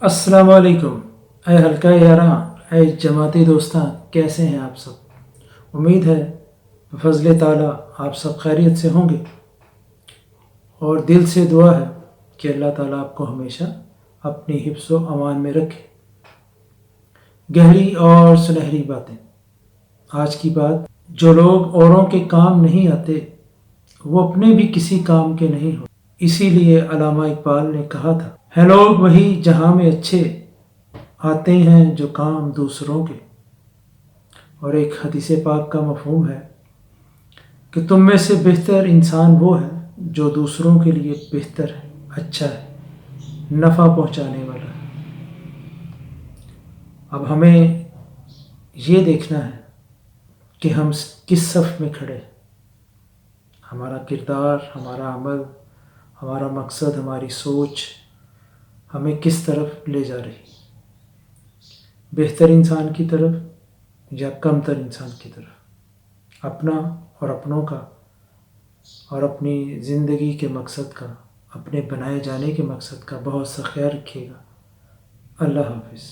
السلام علیکم اے حلقہ یاراں، اے جماعتی دوستاں، کیسے ہیں آپ سب؟ امید ہے فضل تعالیٰ آپ سب خیریت سے ہوں گے، اور دل سے دعا ہے کہ اللہ تعالیٰ آپ کو ہمیشہ اپنی حفظ و امان میں رکھے۔ گہری اور سنہری باتیں۔ آج کی بات: جو لوگ اوروں کے کام نہیں آتے وہ اپنے بھی کسی کام کے نہیں ہوتے۔ اسی لیے علامہ اقبال نے کہا تھا، ہیں لوگ وہی جہاں میں اچھے، آتے ہیں جو کام دوسروں کے۔ اور ایک حدیث پاک کا مفہوم ہے کہ تم میں سے بہتر انسان وہ ہے جو دوسروں کے لیے بہتر ہے، اچھا ہے، نفع پہنچانے والا ہے۔ اب ہمیں یہ دیکھنا ہے کہ ہم کس صف میں کھڑے ہیں۔ ہمارا کردار، ہمارا عمل، ہمارا مقصد، ہماری سوچ ہمیں کس طرف لے جا رہی؟ بہتر انسان کی طرف یا کم تر انسان کی طرف؟ اپنا اور اپنوں کا اور اپنی زندگی کے مقصد کا، اپنے بنائے جانے کے مقصد کا بہت سا خیال رکھیے گا۔ اللہ حافظ۔